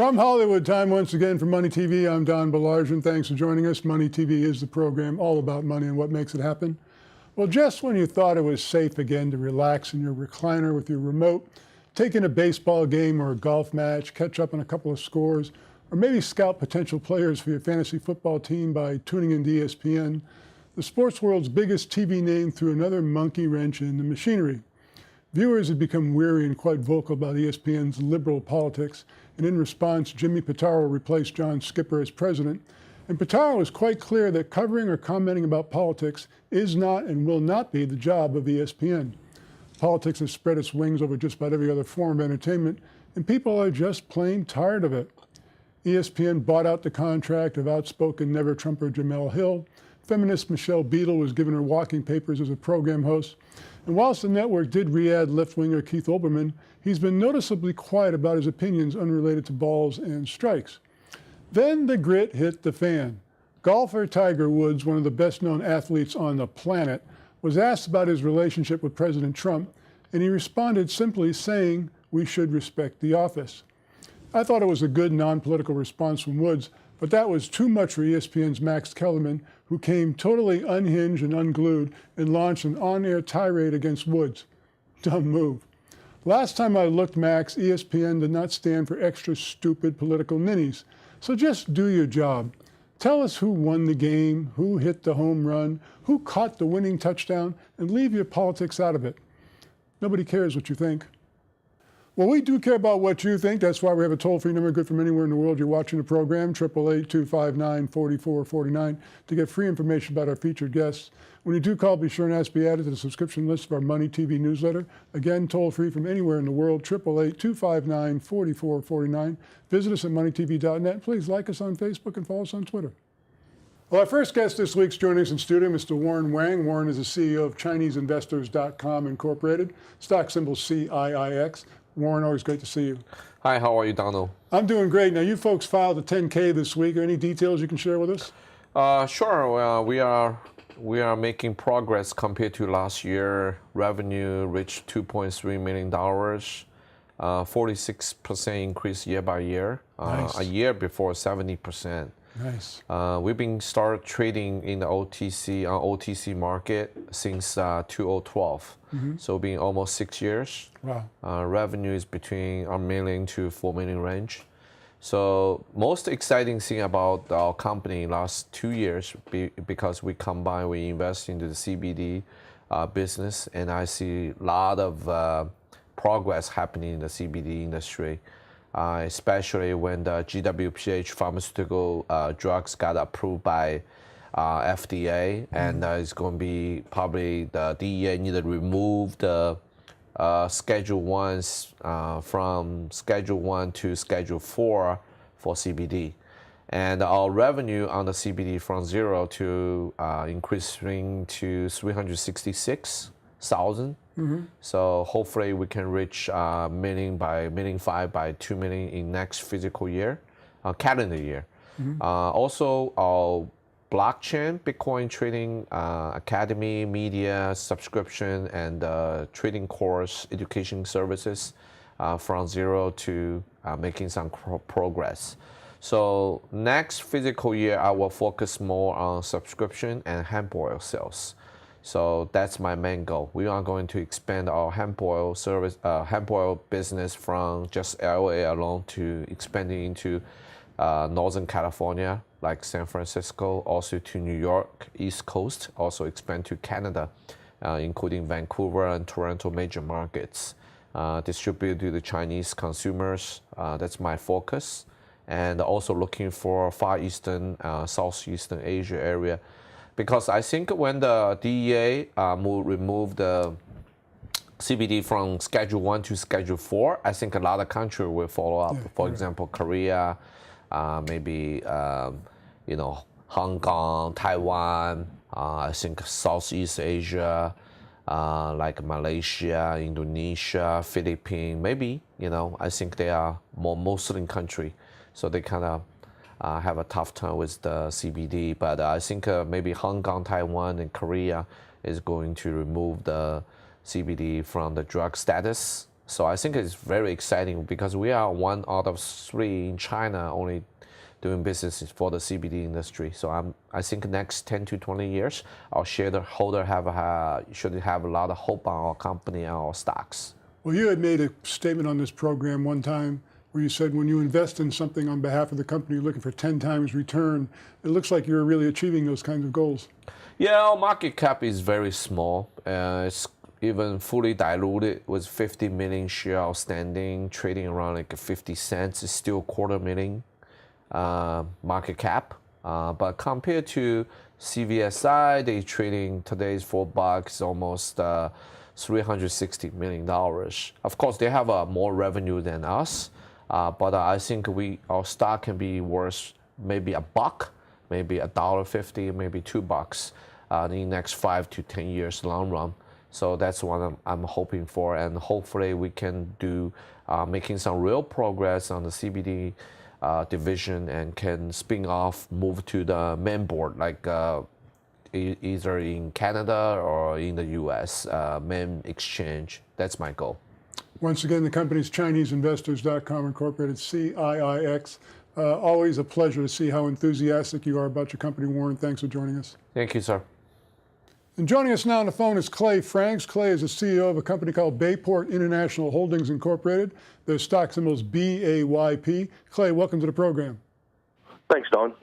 From Hollywood, time once again for Money TV. I'm Don Baillargeon. Thanks for joining us. Money TV is the program all about money and what makes it happen. Well, just when you thought it was safe again to relax in your recliner with your remote, take in a baseball game or a golf match, catch up on a couple of scores, or maybe scout potential players for your fantasy football team by tuning into ESPN, the sports world's biggest TV name threw another monkey wrench in the machinery. Viewers had become weary and quite vocal about ESPN's liberal politics, and in response, Jimmy Pitaro replaced John Skipper as president. And Pitaro was quite clear that covering or commenting about politics is not and will not be the job of ESPN. Politics has spread its wings over just about every other form of entertainment, and people are just plain tired of it. ESPN bought out the contract of outspoken never-Trumper Jemele Hill. Feminist Michelle Beadle was given her walking papers as a program host. And whilst the network did re-add left-winger Keith Olbermann, he's been noticeably quiet about his opinions unrelated to balls and strikes. Then the grit hit the fan. Golfer Tiger Woods, one of the best-known athletes on the planet, was asked about his relationship with President Trump, and he responded simply saying, "We should respect the office." I thought it was a good non-political response from Woods, but that was too much for ESPN's Max Kellerman, who came totally unhinged and unglued and launched an on-air tirade against Woods. Dumb move. Last time I looked, Max, ESPN did not stand for extra stupid political ninnies. So just do your job. Tell us who won the game, who hit the home run, who caught the winning touchdown, and leave your politics out of it. Nobody cares what you think. Well, we do care about what you think. That's why we have a toll-free number good from anywhere in the world you're watching the program, 888-259-4449, to get free information about our featured guests. When you do call, be sure and ask to be added to the subscription list of our Money TV newsletter. Again, toll-free from anywhere in the world, 888-259-4449. Visit us at MoneyTV.net. Please like us on Facebook and follow us on Twitter. Well, our first guest this week's joining us in studio, Mr. Warren Wang. Warren is the CEO of ChineseInvestors.com Incorporated, stock symbol CIIX. Warren, always great to see you. Hi, how are you, Donald? I'm doing great. Now, you folks filed a 10K this week. Any details you can share with us? Sure. We are making progress compared to last year. Revenue reached $2.3 million, 46% increase year by year. Nice. A year before, 70%. Nice. We've been started trading in the OTC market since 2012. So been almost 6 years. Wow. Revenue is between $1 million to $4 million range. So most exciting thing about our company last 2 years, because we invest into the CBD business, and I see a lot of progress happening in the CBD industry. Especially when the GWPH pharmaceutical drugs got approved by FDA, and it's going to be probably the DEA need to remove the Schedule 1s from Schedule 1 to Schedule 4 for CBD. And our revenue on the CBD from zero to increasing to 366,000. So hopefully we can reach million by $2 million in next physical year, calendar year. Also, our blockchain, Bitcoin trading academy, media subscription, and trading course education services from zero to making some progress. So next physical year, I will focus more on subscription and hemp oil sales. So that's my main goal. We are going to expand our hemp oil business from just LA alone to expanding into Northern California, like San Francisco, also to New York, East Coast, also expand to Canada, including Vancouver and Toronto major markets. Distribute to the Chinese consumers, that's my focus. And also looking for Far Eastern, Southeastern Asia area. Because I think when the DEA remove the CBD from Schedule 1 to Schedule 4, I think a lot of countries will follow up. For example, Korea, maybe Hong Kong, Taiwan, I think Southeast Asia, like Malaysia, Indonesia, Philippines, maybe, I think they are more Muslim country. So they kind of have a tough time with the CBD, but I think maybe Hong Kong, Taiwan, and Korea is going to remove the CBD from the drug status So I think it's very exciting because we are one out of three in China only doing business for the CBD industry. So I think next 10 to 20 years, our shareholder should have a lot of hope on our company and our stocks. Well, you had made a statement on this program one time where you said when you invest in something on behalf of the company, you're looking for 10 times return. It looks like you're really achieving those kinds of goals. Yeah, our market cap is very small. It's even fully diluted with 50 million shares outstanding, trading around like 50 cents. It's still $250,000 market cap. But compared to CVSI, they trading today's $4, almost $360 million. Of course, they have more revenue than us, but I think our stock can be worth maybe $1, maybe $1.50, maybe $2 in the next 5 to 10 years long run. So that's what I'm hoping for, and hopefully we can do making some real progress on the CBD division and can spin off, move to the main board, like either in Canada or in the US, main exchange. That's my goal. Once again, the company's ChineseInvestors.com Incorporated, CIIX. Always a pleasure to see how enthusiastic you are about your company, Warren. Thanks for joining us. Thank you, sir. And joining us now on the phone is Clay Franks. Clay is the CEO of a company called Bayport International Holdings Incorporated. Their stock symbol is BAYP. Clay, welcome to the program. Thanks, Don.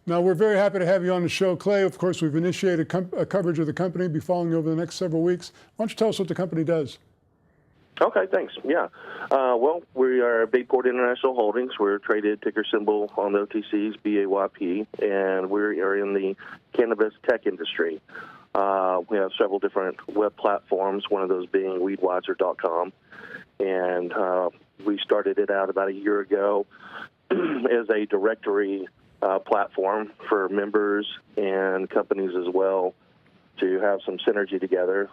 Now, we're very happy to have you on the show. Clay, of course, we've initiated coverage of the company. Be following you over the next several weeks. Why don't you tell us what the company does? Okay, thanks. Yeah. Well, we are Bayport International Holdings. We're traded ticker symbol on the OTCs, BAYP, and we are in the cannabis tech industry. We have several different web platforms, one of those being weedwatcher.com. And we started it out about a year ago as a directory platform for members and companies as well to have some synergy together.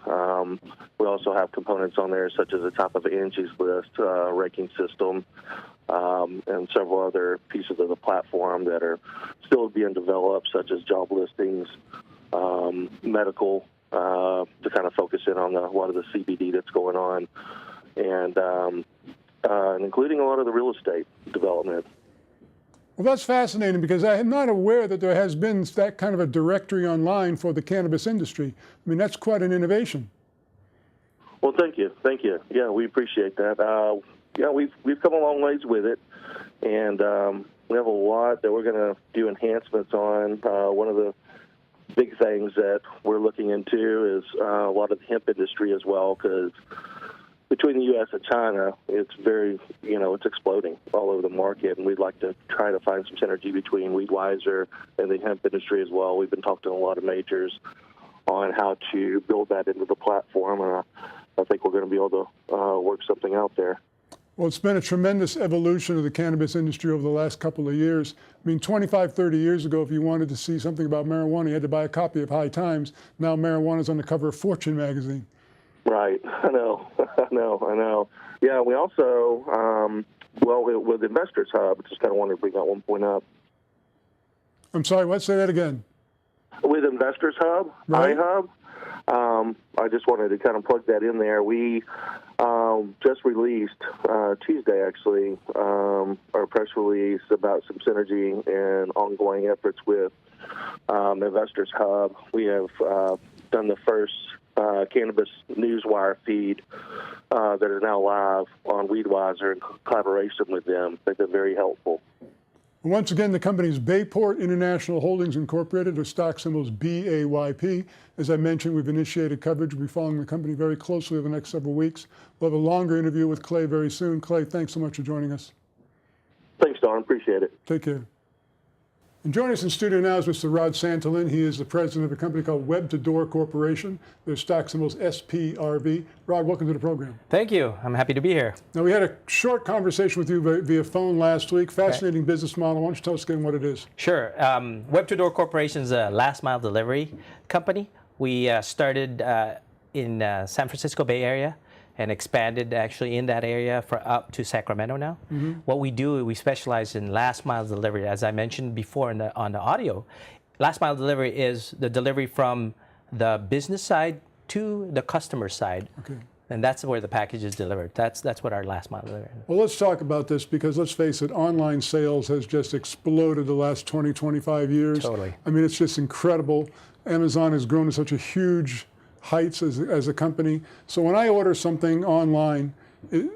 We also have components on there such as the top of Angie's List, ranking system, and several other pieces of the platform that are still being developed, such as job listings, medical, to kind of focus in on a lot of the CBD that's going on, and including a lot of the real estate development. Well, that's fascinating because I am not aware that there has been that kind of a directory online for the cannabis industry. I mean, that's quite an innovation. Well, thank you. Thank you. Yeah, we appreciate that. Yeah, we've come a long ways with it, and we have a lot that we're going to do enhancements on. One of the big things that we're looking into is a lot of the hemp industry as well, because between the U.S. and China, it's very, it's exploding all over the market, and we'd like to try to find some synergy between Weedweiser and the hemp industry as well. We've been talking to a lot of majors on how to build that into the platform, and I think we're going to be able to work something out there. Well, it's been a tremendous evolution of the cannabis industry over the last couple of years. I mean, 25, 30 years ago, if you wanted to see something about marijuana, you had to buy a copy of High Times. Now marijuana is on the cover of Fortune magazine. Right. I know. Yeah, we also, with Investors Hub, just kind of wanted to bring that one point up. I'm sorry, what? Say that again. With Investors Hub, right. iHub, I just wanted to kind of plug that in there. We just released, Tuesday actually, our press release about some synergy and ongoing efforts with Investors Hub. We have done the first cannabis newswire feed that is now live on Weedweiser in collaboration with them. They've been very helpful. Once again, the company is Bayport International Holdings Incorporated. Their stock symbol is BAYP. As I mentioned, we've initiated coverage. We'll be following the company very closely over the next several weeks. We'll have a longer interview with Clay very soon. Clay, thanks so much for joining us. Thanks, Don. Appreciate it. Take care. And joining us in studio now is Mr. Rod Santolin. He is the president of a company called Web to Door Corporation. Their stock symbol is SPRV. Rod, welcome to the program. Thank you. I'm happy to be here. Now, we had a short conversation with you via phone last week. Fascinating business model. Why don't you tell us again what it is? Sure. Web to Door Corporation is a last mile delivery company. We started in San Francisco Bay Area and expanded actually in that area for up to Sacramento now. Mm-hmm. What we do, we specialize in last mile delivery. As I mentioned before on the audio, last mile delivery is the delivery from the business side to the customer side. Okay. and that's where the package is delivered. That's what our last mile delivery is. Well, let's talk about this because let's face it, online sales has just exploded the last 20, 25 years. Totally. I mean, it's just incredible. Amazon has grown to such a huge heights as a company. So when I order something online, in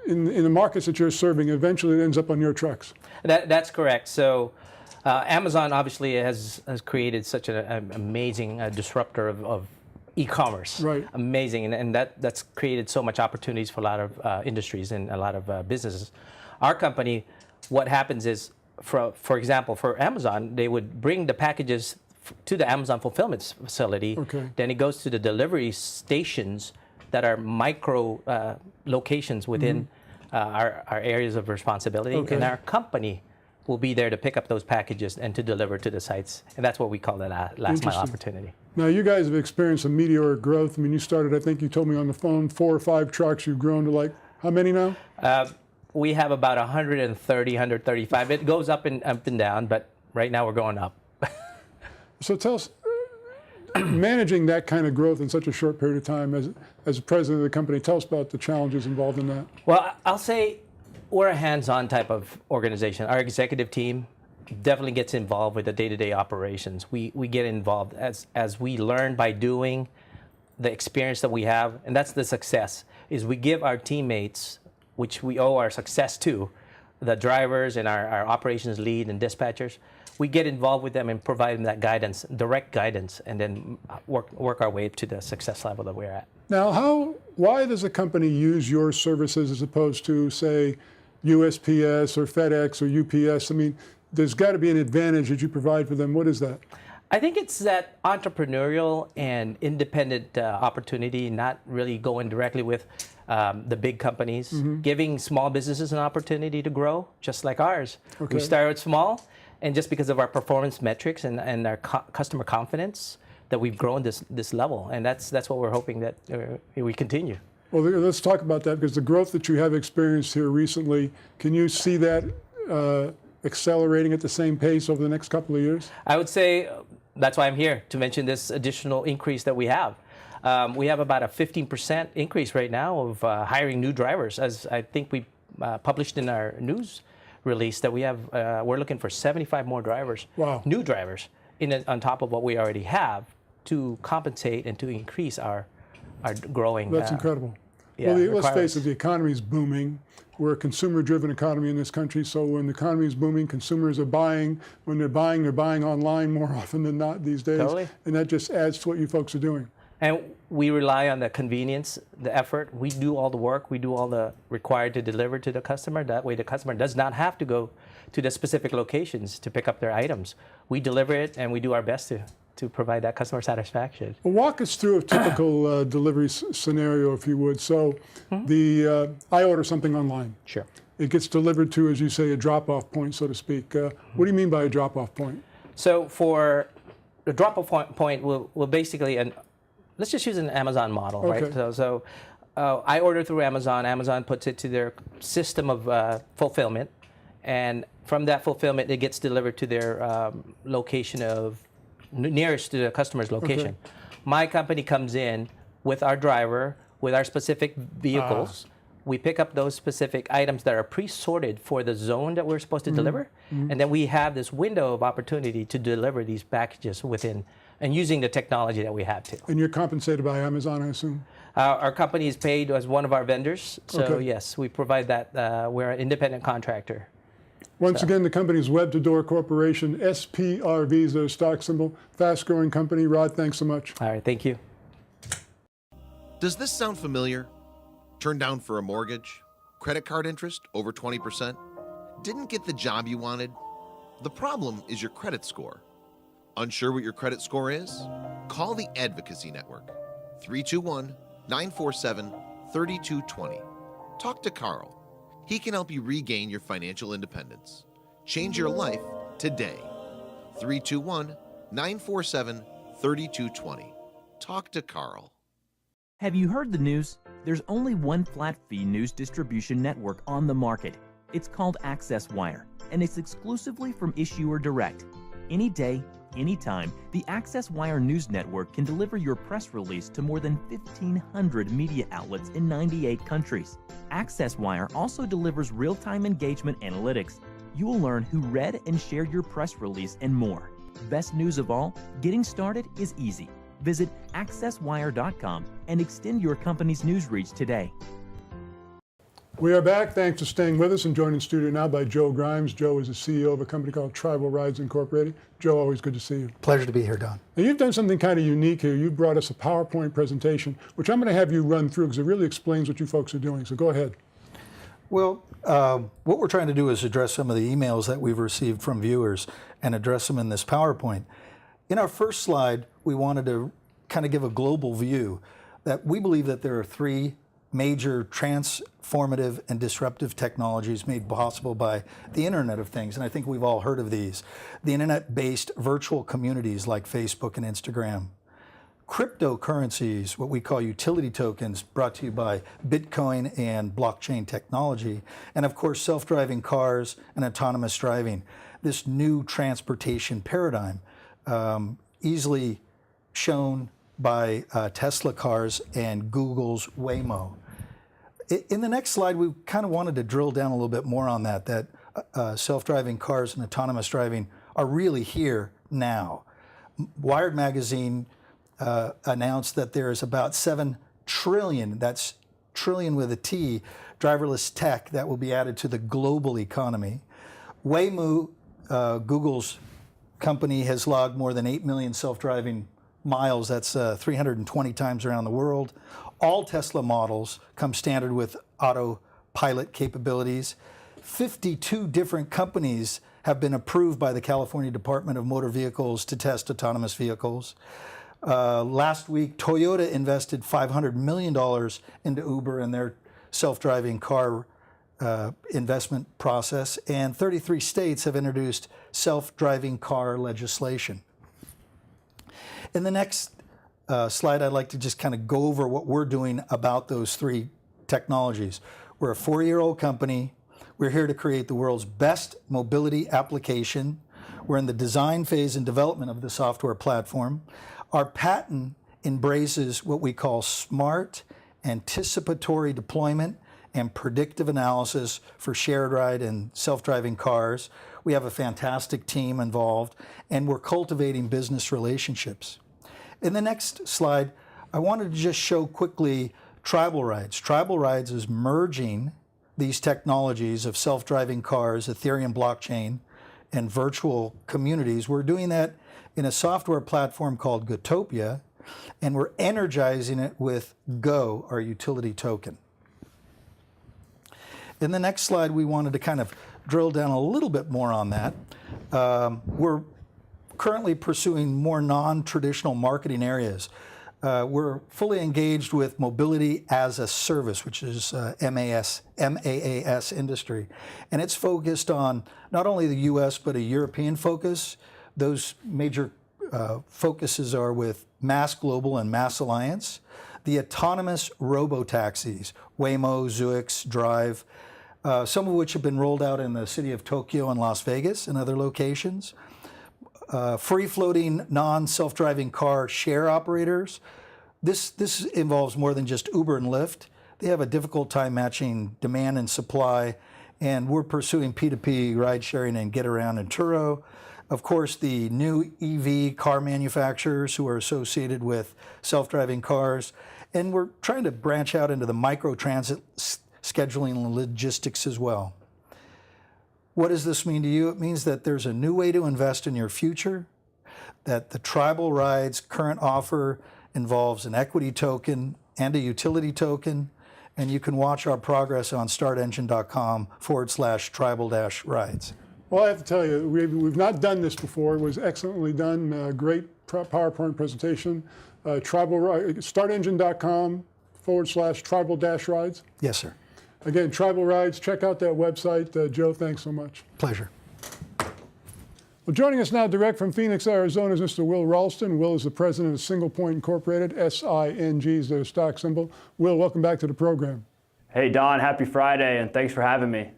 the markets that you're serving, eventually it ends up on your trucks. That's correct. So Amazon obviously has created such an amazing disruptor of e-commerce. Right. Amazing, and that's created so much opportunities for a lot of industries and a lot of businesses. Our company, what happens is, for example, for Amazon, they would bring the packages to the Amazon fulfillment facility. Okay. Then it goes to the delivery stations that are micro locations within our areas of responsibility, Okay. and our company will be there to pick up those packages and to deliver to the sites, and that's what we call the last mile Interesting. opportunity. Now, you guys have experienced a meteoric growth. I mean, you started, I think you told me on the phone, 4 or 5 trucks. You've grown to like, how many now? We have about 130, 135. It goes up and down, but right now we're going up. So tell us, managing that kind of growth in such a short period of time as president of the company, tell us about the challenges involved in that. Well, I'll say we're a hands-on type of organization. Our executive team definitely gets involved with the day-to-day operations. We get involved as we learn by doing, the experience that we have, and that's the success, is we give our teammates, which we owe our success to, the drivers and our operations lead and dispatchers, we get involved with them and provide them that guidance, direct guidance, and then work our way to the success level that we're at. Now, why does a company use your services as opposed to, say, USPS or FedEx or UPS? I mean, there's got to be an advantage that you provide for them. What is that? I think it's that entrepreneurial and independent opportunity, not really going directly with the big companies, giving small businesses an opportunity to grow, just like ours. Okay. We started small, and just because of our performance metrics and our customer confidence, that we've grown this level, and that's what we're hoping that we continue. Well, let's talk about that, because the growth that you have experienced here recently, can you see that accelerating at the same pace over the next couple of years? I would say that's why I'm here, to mention this additional increase that we have. We have about a 15% increase right now of hiring new drivers, as I think we published in our news release that we're looking for 75 more drivers, Wow. new drivers, on top of what we already have, to compensate and to increase our growing. That's incredible. Yeah, Well, let's requirements. face it, the economy is booming. We're a consumer-driven economy in this country, so when the economy is booming, consumers are buying. When they're buying online more often than not these days. Totally. And that just adds to what you folks are doing. And we rely on the convenience, the effort. We do all the work. We do all the required to deliver to the customer. That way the customer does not have to go to the specific locations to pick up their items. We deliver it, and we do our best to provide that customer satisfaction. Well, walk us through a typical delivery scenario, if you would. So I order something online. Sure. It gets delivered to, as you say, a drop-off point, so to speak. What do you mean by a drop-off point? So for the drop-off point, we'll basically, let's just use an Amazon model, Okay. right? So I order through Amazon. Amazon puts it to their system of fulfillment, and from that fulfillment, it gets delivered to their location of nearest to the customer's location. Okay. My company comes in with our driver, with our specific vehicles. We pick up those specific items that are pre-sorted for the zone that we're supposed to deliver, and then we have this window of opportunity to deliver these packages within, and using the technology that we have to. And you're compensated by Amazon, I assume? Our company is paid as one of our vendors, so Okay. yes, we provide that. We're an independent contractor. Once again, the company's Web to Door Corporation, SPRV is their stock symbol. Fast-growing company. Rod, thanks so much. All right, thank you. Does this sound familiar? Turned down for a mortgage? Credit card interest over 20%? Didn't get the job you wanted? The problem is your credit score. Unsure what your credit score is? Call the Advocacy Network, 321-947-3220. Talk to Carl. He can help you regain your financial independence. Change your life today. 321-947-3220. Talk to Carl. Have you heard the news? There's only one flat-fee news distribution network on the market. It's called Access Wire, and it's exclusively from Issuer Direct. Any day, anytime, the Access Wire News Network can deliver your press release to more than 1,500 media outlets in 98 countries. Access Wire also delivers real-time engagement analytics. You will learn who read and shared your press release and more. Best news of all, getting started is easy. Visit accesswire.com and extend your company's news reach today. We are back. Thanks for staying with us and joined in studio now by Joe Grimes. Joe is the CEO of a company called Tribal Rides Incorporated. Joe, always good to see you. Pleasure to be here, Don. Now, you've done something kind of unique here. You brought us a PowerPoint presentation, which I'm going to have you run through because it really explains what you folks are doing. So go ahead. Well, what we're trying to do is address some of the emails that we've received from viewers and address them in this PowerPoint. In our first slide, we wanted to kind of give a global view that we believe that there are three major transformative and disruptive technologies made possible by the Internet of Things, and I think we've all heard of these. The Internet-based virtual communities like Facebook and Instagram. Cryptocurrencies, what we call utility tokens, brought to you by Bitcoin and blockchain technology, and of course self-driving cars and autonomous driving. This new transportation paradigm, easily shown by Tesla cars and Google's Waymo. In the next slide, we kind of wanted to drill down a little bit more on that self-driving cars and autonomous driving are really here now. Wired magazine announced that there is about 7 trillion, that's trillion with a T, driverless tech that will be added to the global economy. Waymo, Google's company, has logged more than 8 million self-driving miles. That's 320 times around the world. All Tesla models come standard with autopilot capabilities. 52 different companies have been approved by the California Department of Motor Vehicles to test autonomous vehicles. Last week, Toyota invested $500 million into Uber and their self-driving car investment process, and 33 states have introduced self-driving car legislation. In the next slide, I'd like to just kind of go over what we're doing about those three technologies. We're a 4-year-old company. We're here to create the world's best mobility application. We're in the design phase and development of the software platform. Our patent embraces what we call smart, anticipatory deployment and predictive analysis for shared ride and self-driving cars. We have a fantastic team involved, and we're cultivating business relationships. In the next slide, I wanted to just show quickly Tribal Rides. Tribal Rides is merging these technologies of self-driving cars, Ethereum blockchain, and virtual communities. We're doing that in a software platform called Gotopia, and we're energizing it with Go, our utility token. In the next slide, we wanted to kind of drill down a little bit more on that. We're currently pursuing more non-traditional marketing areas. We're fully engaged with mobility as a service, which is MAAS industry. And it's focused on not only the US, but a European focus. Those major focuses are with Mass Global and Mass Alliance. The autonomous robo-taxis, Waymo, Zoox, Drive, some of which have been rolled out in the city of Tokyo and Las Vegas and other locations. Free-floating non-self-driving car share operators. This involves more than just Uber and Lyft. They have a difficult time matching demand and supply, and we're pursuing P2P ride sharing and Get Around and Turo. Of course, the new EV car manufacturers who are associated with self-driving cars, and we're trying to branch out into the microtransit scheduling and logistics as well. What does this mean to you? It means that there's a new way to invest in your future, that the Tribal Rides current offer involves an equity token and a utility token, and you can watch our progress on startengine.com/tribal-rides. Well, I have to tell you, we've not done this before. It was excellently done. Great PowerPoint presentation. startengine.com/tribal-rides. Yes, sir. Again, Tribal Rides, check out that website. Joe, thanks so much. Pleasure. Well, joining us now direct from Phoenix, Arizona is Mr. Will Ralston. Will is the president of Single Point Incorporated. SING is their stock symbol. Will, welcome back to the program. Hey, Don, happy Friday, and thanks for having me.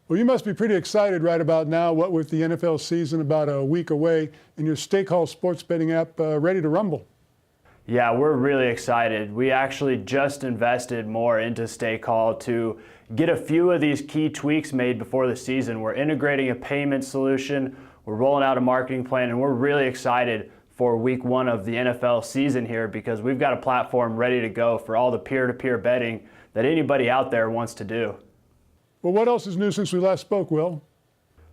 Well, you must be pretty excited right about now, what with the NFL season about a week away and your Stake Hall sports betting app ready to rumble. Yeah, we're really excited. We actually just invested more into Stake Hall to get a few of these key tweaks made before the season. We're integrating a payment solution, we're rolling out a marketing plan, and we're really excited for week 1 of the NFL season here because we've got a platform ready to go for all the peer-to-peer betting that anybody out there wants to do. Well, what else is new since we last spoke, Will?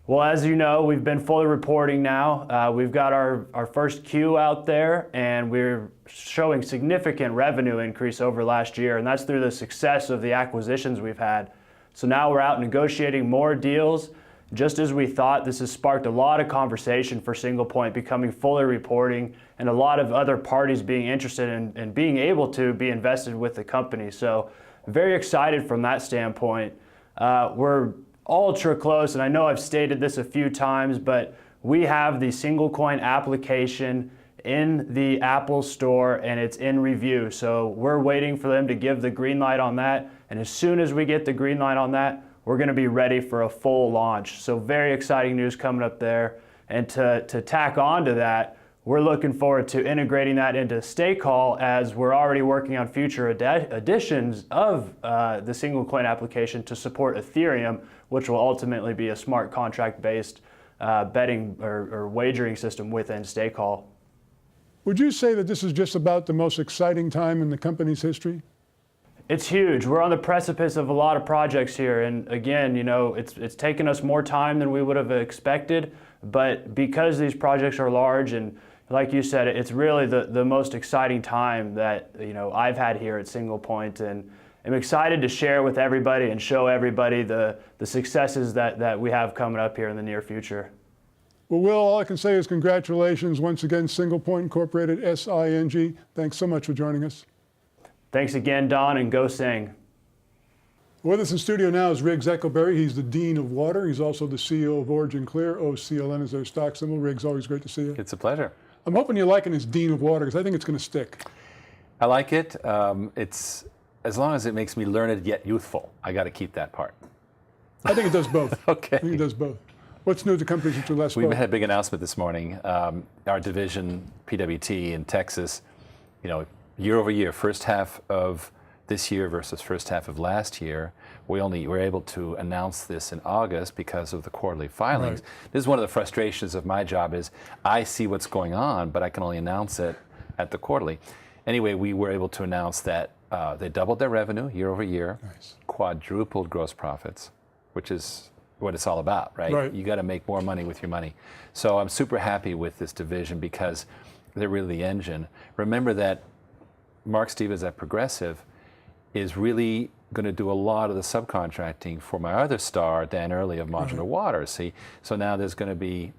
Well, as you know, we've been fully reporting now. We've got our first Q out there, and we're showing significant revenue increase over last year, and that's through the success of the acquisitions we've had. So now we're out negotiating more deals. Just as we thought, this has sparked a lot of conversation for Single Point becoming fully reporting and a lot of other parties being interested in being able to be invested with the company. So very excited from that standpoint. We're ultra close, and I know I've stated this a few times, but we have the Single Coin application in the Apple Store and it's in review. So we're waiting for them to give the green light on that. And as soon as we get the green light on that, we're going to be ready for a full launch. So very exciting news coming up there. And to tack on to that, we're looking forward to integrating that into Stake Hall as we're already working on future additions of the Single Coin application to support Ethereum, which will ultimately be a smart contract-based betting or wagering system within Stake Hall. Would you say that this is just about the most exciting time in the company's history? It's huge. We're on the precipice of a lot of projects here, and again, you know, it's taken us more time than we would have expected, but because these projects are large and like you said, it's really the most exciting time that, you know, I've had here at Single Point, and I'm excited to share with everybody and show everybody the successes that we have coming up here in the near future. Well, Will, all I can say is congratulations once again, Single Point Incorporated, SING. Thanks so much for joining us. Thanks again, Don, and go sing. With us in studio now is Riggs Eckelberry. He's the Dean of Water. He's also the CEO of Origin Clear. OCLN is their stock symbol. Riggs, always great to see you. It's a pleasure. I'm hoping you're liking this Dean of Water because I think it's going to stick. I like it. It's as long as it makes me learned yet youthful. I got to keep that part. I think it does both. Okay. I think it does both. What's new at the company since we last spoke? We had a big announcement this morning. Our division, PWT in Texas, you know, year over year, first half of this year versus first half of last year, we only were able to announce this in August because of the quarterly filings. Right. This is one of the frustrations of my job is I see what's going on, but I can only announce it at the quarterly. Anyway, we were able to announce that they doubled their revenue year over year, quadrupled gross profits, which is what it's all about, right? You got to make more money with your money. So I'm super happy with this division because they're really the engine. Remember that Mark Stevens at Progressive is really going to do a lot of the subcontracting for my other star, Dan Early of Modular Water. See, so now there's going to be,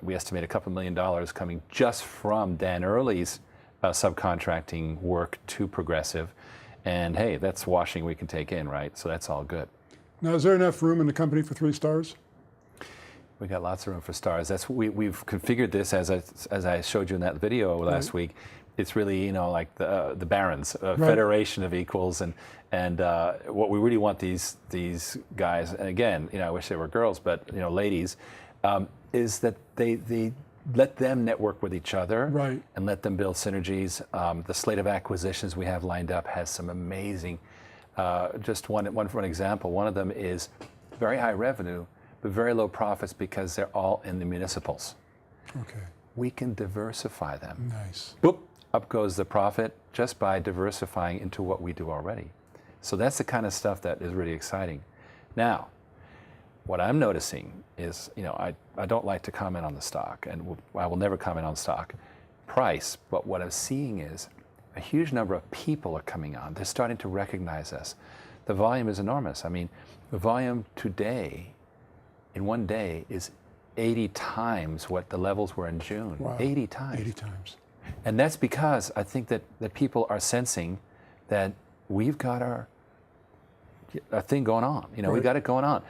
we estimate $2 million coming just from Dan Early's subcontracting work to Progressive. And hey, that's washing we can take in, right? So that's all good. Now, is there enough room in the company for 3 stars? We got lots of room for stars. That's we've configured this as I showed you in that video last week. It's really, you know, like the barons, federation of equals, and what we really want these guys, and again, you know, I wish they were girls, but you know, ladies, is that they let them network with each other, and let them build synergies. The slate of acquisitions we have lined up has some amazing. Just one for an example, one of them is very high revenue, but very low profits because they're all in the municipals. Okay. We can diversify them. Nice. Boop. Up goes the profit just by diversifying into what we do already. So that's the kind of stuff that is really exciting. Now, what I'm noticing is, you know, I don't like to comment on the stock, and I will never comment on stock price, but what I'm seeing is a huge number of people are coming on. They're starting to recognize us. The volume is enormous. I mean, the volume today, in one day, is 80 times what the levels were in June. Wow. 80 times. 80 times. And that's because I think that people are sensing that we've got our thing going on. You know, we've got it going on.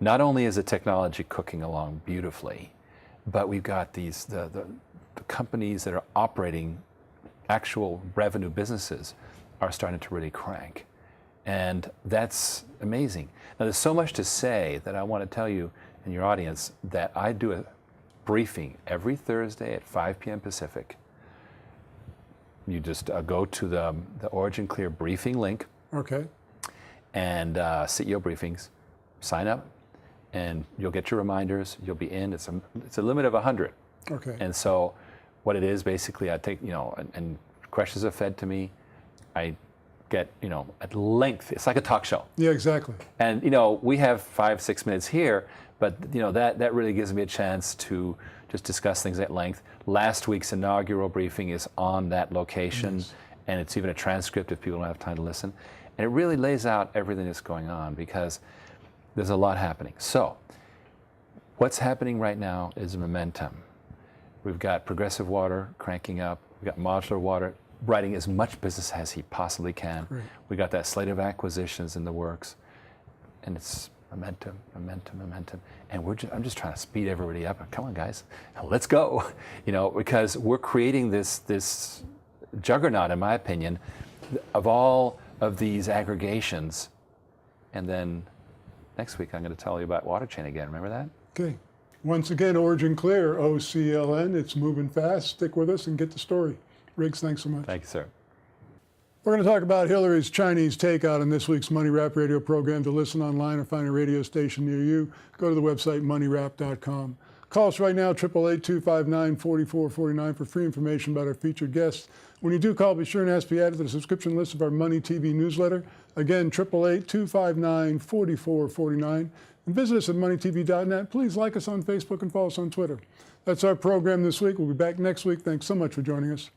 Not only is the technology cooking along beautifully, but we've got these the companies that are operating actual revenue businesses are starting to really crank. And that's amazing. Now, there's so much to say that I want to tell you and your audience that I do a briefing every Thursday at 5 p.m. Pacific. You just go to the Origin Clear briefing link. Okay. And CEO briefings, sign up, and you'll get your reminders. You'll be in. It's a limit of 100. Okay. And so, what it is basically, I take and questions are fed to me. I get at length. It's like a talk show. Yeah, exactly. And we have 5-6 minutes here, but that really gives me a chance to just discuss things at length. Last week's inaugural briefing is on that location, Yes. and it's even a transcript if people don't have time to listen. And it really lays out everything that's going on because there's a lot happening. So, what's happening right now is momentum. We've got Progressive Water cranking up. We've got Modular Water writing as much business as he possibly can. Great. We got that slate of acquisitions in the works. And it's momentum, momentum, momentum. And I'm just trying to speed everybody up. Come on, guys, let's go. Because we're creating this juggernaut, in my opinion, of all of these aggregations. And then next week, I'm going to tell you about Water Chain again. Remember that? Okay. Once again, Origin Clear, OCLN. It's moving fast. Stick with us and get the story. Riggs, thanks so much. Thank you, sir. We're going to talk about Hillary's Chinese takeout in this week's Money Wrap radio program. To listen online or find a radio station near you, go to the website moneywrap.com. Call us right now, 888-259-4449 for free information about our featured guests. When you do call, be sure and ask to be added to the subscription list of our Money TV newsletter. Again, 888-259-4449. And visit us at moneytv.net. Please like us on Facebook and follow us on Twitter. That's our program this week. We'll be back next week. Thanks so much for joining us.